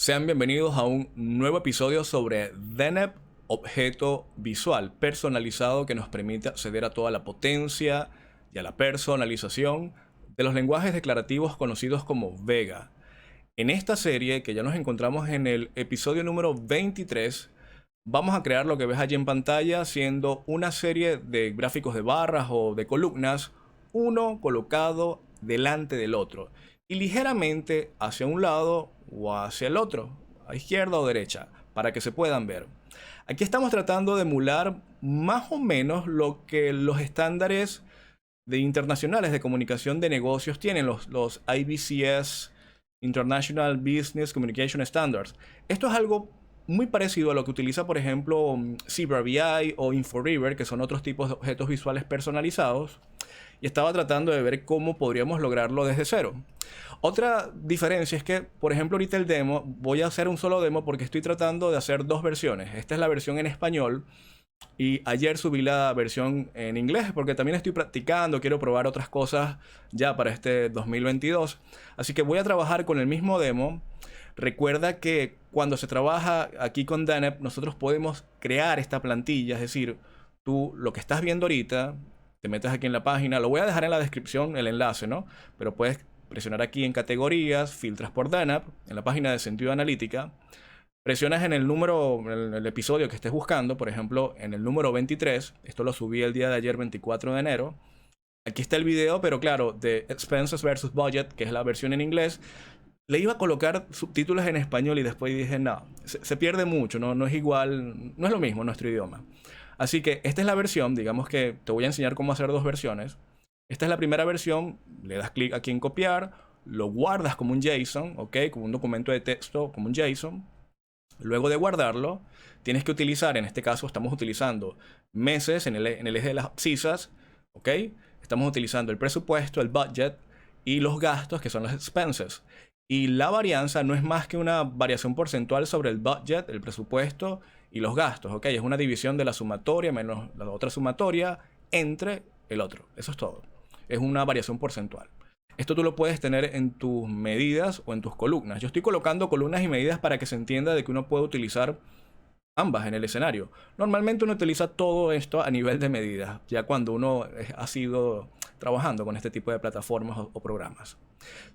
Sean bienvenidos a un nuevo episodio sobre DNEP, objeto visual personalizado que nos permite acceder a toda la potencia y a la personalización de los lenguajes declarativos conocidos como Vega. En esta serie, que ya nos encontramos en el episodio número 23, vamos a crear lo que ves allí en pantalla, siendo una serie de gráficos de barras o de columnas, uno colocado delante del otro y ligeramente hacia un lado o hacia el otro, a izquierda o derecha, para que se puedan ver. Aquí estamos tratando de emular más o menos lo que los estándares internacionales de comunicación de negocios tienen, los IBCS, International Business Communication Standards. Esto es algo muy parecido a lo que utiliza, por ejemplo, Zebra BI o InfoRiver, que son otros tipos de objetos visuales personalizados, y estaba tratando de ver cómo podríamos lograrlo desde cero. Otra diferencia es que, por ejemplo, ahorita el demo, voy a hacer un solo demo porque estoy tratando de hacer dos versiones. Esta es la versión en español y ayer subí la versión en inglés porque también estoy practicando, quiero probar otras cosas ya para este 2022. Así que voy a trabajar con el mismo demo. Recuerda que cuando se trabaja aquí con DNEP, nosotros podemos crear esta plantilla, es decir, tú lo que estás viendo ahorita, te metes aquí en la página, lo voy a dejar en la descripción el enlace, ¿no? Pero puedes presionar aquí en categorías, filtras por DNEP, en la página de sentido analítica. Presionas en el número, en el episodio que estés buscando, por ejemplo, en el número 23. Esto lo subí el día de ayer, 24 de enero. Aquí está el video, pero claro, de Expenses versus Budget, que es la versión en inglés. Le iba a colocar subtítulos en español y después dije, no, se pierde mucho, no es igual, no es lo mismo nuestro idioma. Así que esta es la versión, digamos que te voy a enseñar cómo hacer dos versiones. Esta es la primera versión, le das clic aquí en copiar, lo guardas como un JSON, ¿ok? Como un documento de texto, como un JSON. Luego de guardarlo, tienes que utilizar, en este caso estamos utilizando meses en el eje de las abscisas, ¿ok? Estamos utilizando el presupuesto, el budget y los gastos, que son los expenses. Y la varianza no es más que una variación porcentual sobre el budget, el presupuesto y los gastos, ¿ok? Es una división de la sumatoria menos la otra sumatoria entre el otro. Eso es todo. Es una variación porcentual. Esto tú lo puedes tener en tus medidas o en tus columnas. Yo estoy colocando columnas y medidas para que se entienda de que uno puede utilizar ambas en el escenario. Normalmente uno utiliza todo esto a nivel de medidas, ya cuando uno ha sido trabajando con este tipo de plataformas o programas.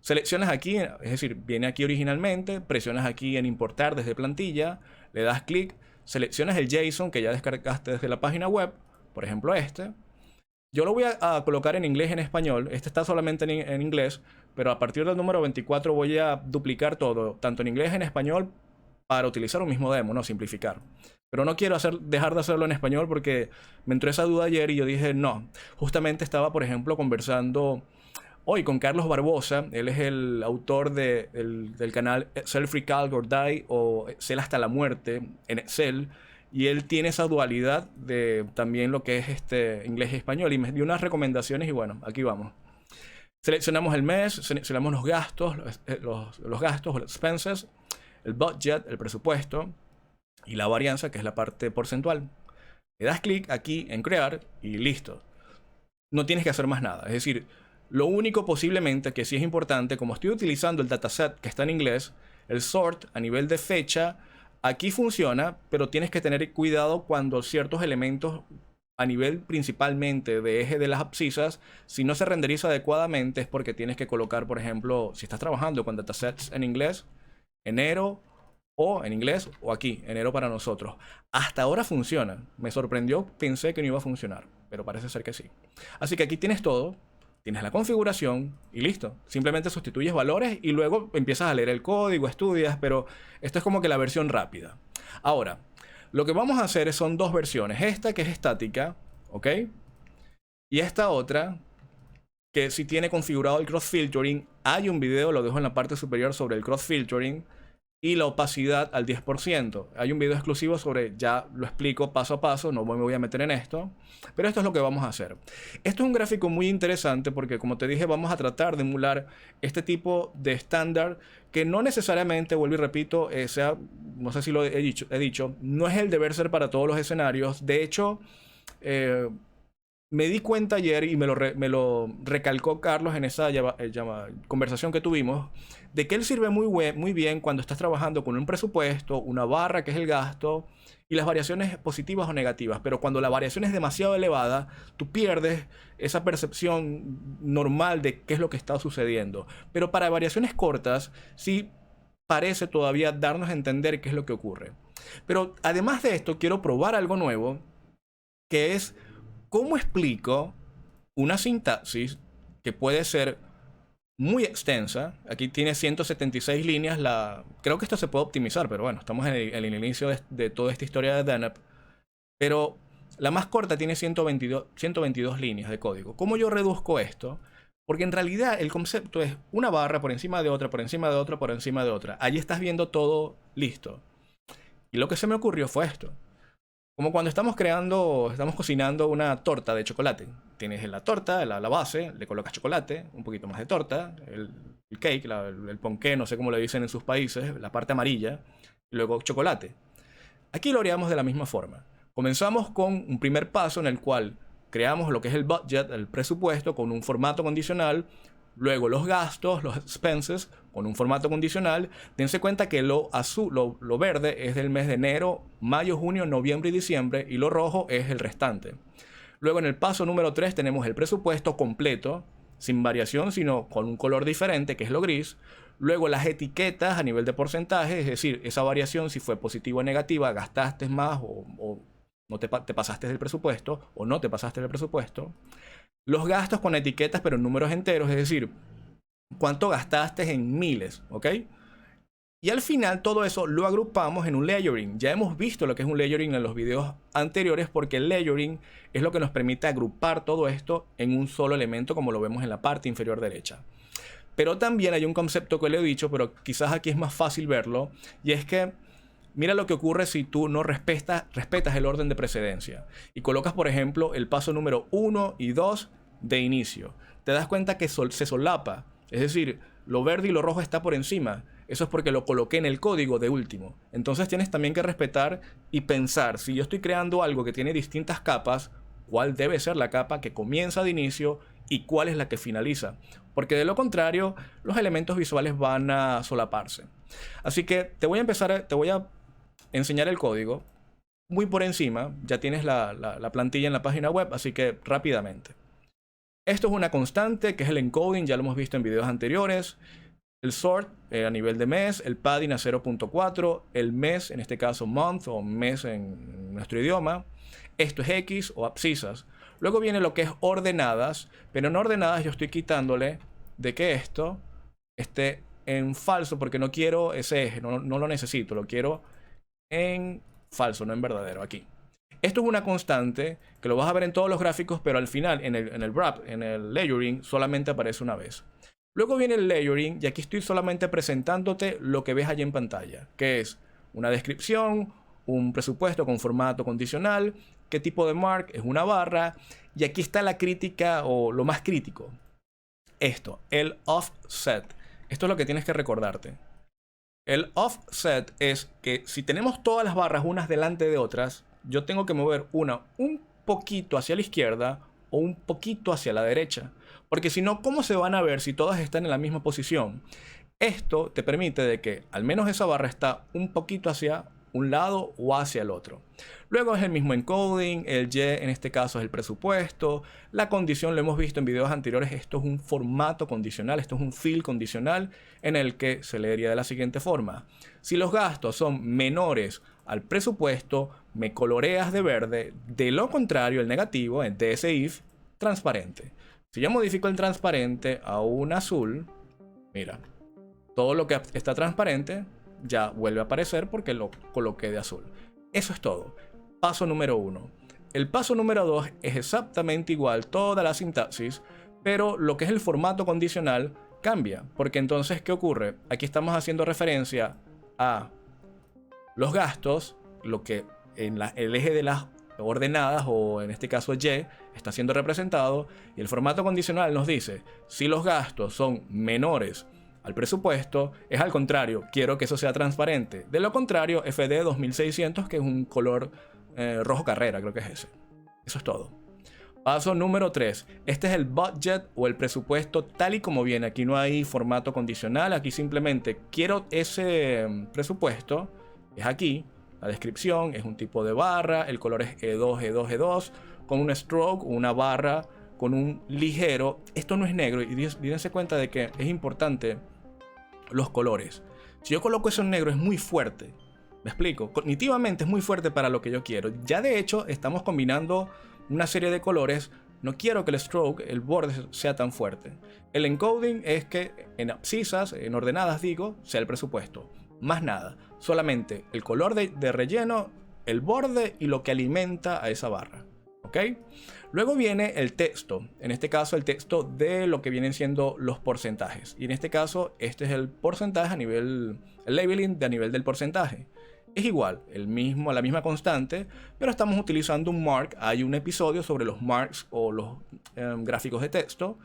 Seleccionas aquí, es decir, viene aquí originalmente, presionas aquí en importar desde plantilla, le das clic, seleccionas el JSON que ya descargaste desde la página web, por ejemplo este. Yo lo voy a colocar en inglés y en español. Este está solamente en inglés, pero a partir del número 24 voy a duplicar todo, tanto en inglés y en español, para utilizar un mismo demo, no simplificar. Pero no quiero dejar de hacerlo en español porque me entró esa duda ayer y yo dije, no. Justamente estaba, por ejemplo, conversando hoy con Carlos Barbosa. Él es el autor del canal Excel Free Calc or Die o Excel hasta la muerte en Excel. Y él tiene esa dualidad de también lo que es inglés y español. Y me dio unas recomendaciones y bueno, aquí vamos. Seleccionamos el mes, seleccionamos los gastos, los gastos o los expenses, el budget, el presupuesto y la varianza, que es la parte porcentual. Le das clic aquí en crear y listo. No tienes que hacer más nada. Es decir, lo único posiblemente que sí es importante, como estoy utilizando el dataset que está en inglés, el sort a nivel de fecha, aquí funciona, pero tienes que tener cuidado cuando ciertos elementos a nivel principalmente de eje de las abscisas, si no se renderiza adecuadamente es porque tienes que colocar, por ejemplo, si estás trabajando con datasets en inglés, enero o en inglés o aquí, enero para nosotros. Hasta ahora funciona. Me sorprendió, pensé que no iba a funcionar, pero parece ser que sí. Así que aquí tienes todo. Tienes la configuración y listo. Simplemente sustituyes valores y luego empiezas a leer el código, estudias, pero esto es como que la versión rápida. Ahora, lo que vamos a hacer son dos versiones. Esta que es estática, ¿ok? Y esta otra que sí tiene configurado el cross filtering. Hay un video, lo dejo en la parte superior, sobre el cross filtering y la opacidad al 10%. Hay un video exclusivo sobre, ya lo explico paso a paso, no me voy a meter en esto, pero esto es lo que vamos a hacer. Esto es un gráfico muy interesante porque, como te dije, vamos a tratar de emular este tipo de estándar que no necesariamente, vuelvo y repito, sea, no sé si lo he dicho, no es el deber ser para todos los escenarios. De hecho, me di cuenta ayer y me lo recalcó Carlos en esa conversación que tuvimos, de que él sirve muy bien cuando estás trabajando con un presupuesto, una barra que es el gasto y las variaciones positivas o negativas. Pero cuando la variación es demasiado elevada, tú pierdes esa percepción normal de qué es lo que está sucediendo. Pero para variaciones cortas, sí parece todavía darnos a entender qué es lo que ocurre. Pero además de esto, quiero probar algo nuevo, que es cómo explico una sintaxis que puede ser muy extensa. Aquí tiene 176 líneas. Creo que esto se puede optimizar, pero bueno, estamos en el inicio de toda esta historia de DNAP. Pero la más corta tiene 122 líneas de código. ¿Cómo yo reduzco esto? Porque en realidad el concepto es una barra por encima de otra, por encima de otra, por encima de otra. Allí estás viendo todo listo. Y lo que se me ocurrió fue esto. Como cuando estamos cocinando una torta de chocolate. Tienes la torta, la base, le colocas chocolate, un poquito más de torta, el cake, el ponqué, no sé cómo le dicen en sus países, la parte amarilla, y luego chocolate. Aquí lo haríamos de la misma forma. Comenzamos con un primer paso en el cual creamos lo que es el budget, el presupuesto, con un formato condicional. Luego los gastos, los expenses, con un formato condicional. Dense cuenta que lo verde es del mes de enero, mayo, junio, noviembre y diciembre, y lo rojo es el restante. Luego en el paso número 3 tenemos el presupuesto completo, sin variación, sino con un color diferente, que es lo gris. Luego las etiquetas a nivel de porcentaje, es decir, esa variación, si fue positiva o negativa, gastaste más o no te pasaste del presupuesto, o no te pasaste del presupuesto. Los gastos con etiquetas pero en números enteros, es decir, cuánto gastaste en miles, ¿ok? Y al final todo eso lo agrupamos en un layering. Ya hemos visto lo que es un layering en los videos anteriores, porque el layering es lo que nos permite agrupar todo esto en un solo elemento, como lo vemos en la parte inferior derecha. Pero también hay un concepto que le he dicho, pero quizás aquí es más fácil verlo, y es que mira lo que ocurre si tú no respetas el orden de precedencia y colocas, por ejemplo, el paso número 1 y 2 de inicio. Te das cuenta que se solapa, es decir, lo verde y lo rojo está por encima. Eso es porque lo coloqué en el código de último. Entonces tienes también que respetar y pensar, si yo estoy creando algo que tiene distintas capas, ¿cuál debe ser la capa que comienza de inicio y cuál es la que finaliza? Porque de lo contrario, los elementos visuales van a solaparse. Así que te voy a enseñar el código muy por encima. Ya tienes la plantilla en la página web, así que rápidamente. Esto es una constante que es el encoding, ya lo hemos visto en videos anteriores. El sort a nivel de mes, el padding a 0.4, el mes, en este caso month o mes en nuestro idioma. Esto es X o abscisas. Luego viene lo que es ordenadas, pero en ordenadas yo estoy quitándole de que esto esté en falso porque no quiero ese eje, no lo necesito, lo quiero en falso, no en verdadero, aquí. Esto es una constante que lo vas a ver en todos los gráficos, pero al final en el wrap, en el layering, solamente aparece una vez. Luego viene el layering y aquí estoy solamente presentándote lo que ves allí en pantalla, que es una descripción, un presupuesto con formato condicional, qué tipo de mark, es una barra, y aquí está la crítica o lo más crítico. Esto, el offset. Esto es lo que tienes que recordarte. El offset es que si tenemos todas las barras unas delante de otras, yo tengo que mover una un poquito hacia la izquierda o un poquito hacia la derecha. Porque si no, ¿cómo se van a ver si todas están en la misma posición? Esto te permite de que al menos esa barra está un poquito hacia un lado o hacia el otro. Luego es el mismo encoding, el Y en este caso es el presupuesto, la condición lo hemos visto en videos anteriores, esto es un formato condicional, esto es un field condicional en el que se leería de la siguiente forma. Si los gastos son menores al presupuesto, me coloreas de verde, de lo contrario el negativo, en ese if, transparente. Si yo modifico el transparente a un azul, mira, todo lo que está transparente ya vuelve a aparecer porque lo coloqué de azul. Eso es todo. Paso número 1. El paso número 2 es exactamente igual, toda la sintaxis, pero lo que es el formato condicional cambia. Porque entonces, ¿qué ocurre? Aquí estamos haciendo referencia a los gastos, lo que en el eje de las ordenadas, o en este caso Y, está siendo representado, y el formato condicional nos dice, si los gastos son menores al presupuesto, es al contrario, quiero que eso sea transparente. De lo contrario, FD 2600, que es un color rojo carrera, creo que es ese. Eso es todo. Paso número 3. Este es el budget o el presupuesto tal y como viene. Aquí no hay formato condicional. Aquí simplemente quiero ese presupuesto. Es aquí. La descripción es un tipo de barra. El color es E2, E2, E2. Con un stroke, una barra con un ligero. Esto no es negro. Y dense cuenta de que es importante los colores. Si yo coloco eso en negro es muy fuerte. ¿Me explico? Cognitivamente es muy fuerte para lo que yo quiero. Ya de hecho estamos combinando una serie de colores. No quiero que el stroke, el borde, sea tan fuerte. El encoding es que en abscisas, en ordenadas digo, sea el presupuesto. Más nada. Solamente el color de relleno, el borde y lo que alimenta a esa barra. ¿Ok? Luego viene el texto. En este caso el texto de lo que vienen siendo los porcentajes. Y en este caso este es el porcentaje a nivel, el labeling a nivel del porcentaje. Es igual, la misma constante, pero estamos utilizando un mark. Hay un episodio sobre los marks o los gráficos de texto.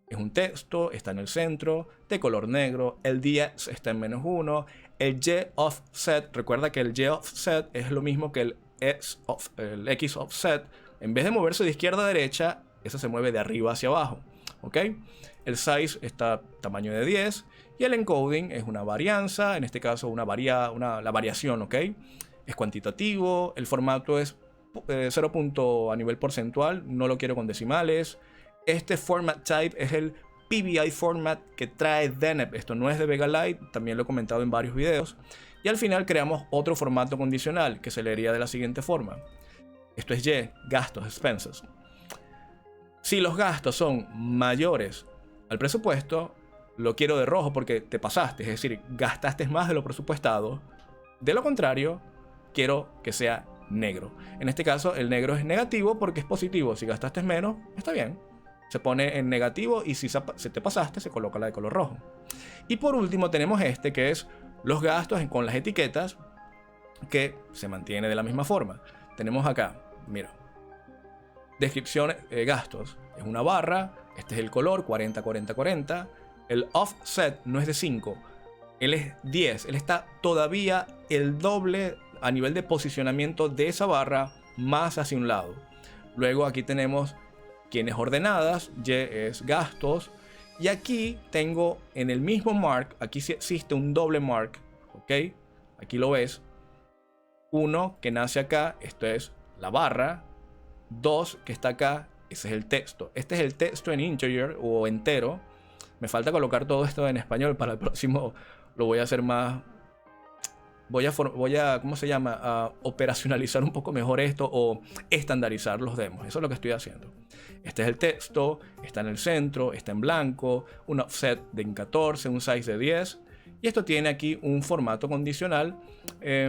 Es un texto, está en el centro, de color negro. El 10 está en -1. El Y offset, recuerda que el Y offset es lo mismo que el X offset. En vez de moverse de izquierda a derecha, eso se mueve de arriba hacia abajo. ¿Ok? El size está tamaño de 10. Y el encoding es una varianza, en este caso la variación, ¿ok? Es cuantitativo, el formato es 0 a nivel porcentual, no lo quiero con decimales. Este format type es el PBI format que trae Deneb, esto no es de Vega Lite, también lo he comentado en varios videos. Y al final creamos otro formato condicional que se leería de la siguiente forma. Esto es Y, gastos, expenses. Si los gastos son mayores al presupuesto, lo quiero de rojo porque te pasaste, es decir, gastaste más de lo presupuestado. De lo contrario, quiero que sea negro. En este caso, el negro es negativo porque es positivo. Si gastaste menos, está bien. Se pone en negativo y si te pasaste, se coloca la de color rojo. Y por último tenemos este que es los gastos con las etiquetas, que se mantiene de la misma forma. Tenemos acá, mira, descripción, gastos. Es una barra, este es el color, 40, 40, 40. El offset no es de 5, él es 10. Él está todavía el doble a nivel de posicionamiento de esa barra más hacia un lado. Luego aquí tenemos quienes ordenadas, Y es gastos. Y aquí tengo en el mismo mark, aquí sí existe un doble mark, ¿ok? Aquí lo ves. Uno que nace acá, esto es la barra. 2 que está acá, ese es el texto. Este es el texto en integer o entero. Me falta colocar todo esto en español. Para el próximo lo voy a hacer más. Voy a ¿cómo se llama? A operacionalizar un poco mejor esto o estandarizar los demos. Eso es lo que estoy haciendo. Este es el texto, está en el centro, está en blanco, un offset de 14, un size de 10. Y esto tiene aquí un formato condicional.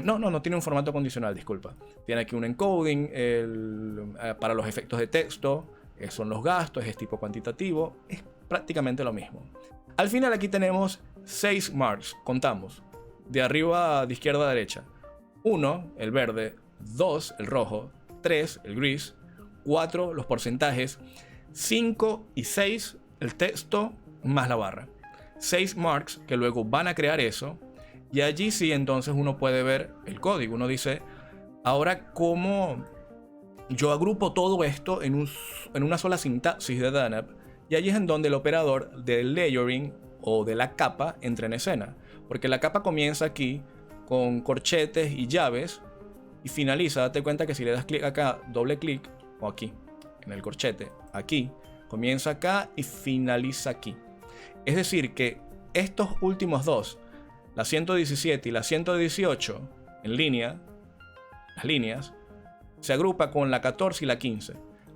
No tiene un formato condicional, disculpa. Tiene aquí un encoding para los efectos de texto. Son los gastos, es tipo cuantitativo. Es prácticamente lo mismo. Al final aquí tenemos 6 marks, contamos, de arriba de izquierda a derecha. 1, el verde, 2, el rojo, 3, el gris, 4, los porcentajes, 5 y 6, el texto más la barra. 6 marks que luego van a crear eso, y allí sí entonces uno puede ver el código. Uno dice, ahora cómo yo agrupo todo esto en una sola sintaxis de Deneb. Y allí es en donde el operador del layering o de la capa entra en escena. Porque la capa comienza aquí con corchetes y llaves y finaliza. Date cuenta que si le das clic acá, doble clic, o aquí, en el corchete, aquí, comienza acá y finaliza aquí. Es decir que estos últimos dos, la 117 y la 118, en línea, las líneas, se agrupa con la 14 y la 15.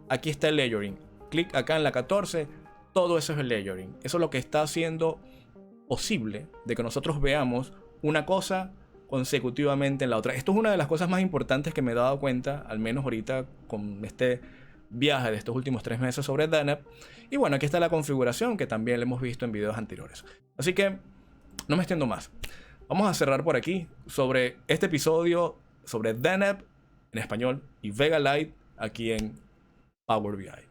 Aquí está el layering. Clic acá en la 14, todo eso es el layering. Eso es lo que está haciendo posible de que nosotros veamos una cosa consecutivamente en la otra. Esto es una de las cosas más importantes que me he dado cuenta, al menos ahorita con este viaje de estos últimos 3 meses sobre Deneb. Y bueno, aquí está la configuración que también lo hemos visto en videos anteriores. Así que no me extiendo más. Vamos a cerrar por aquí sobre este episodio sobre Deneb en español y Vega Lite aquí en Power BI.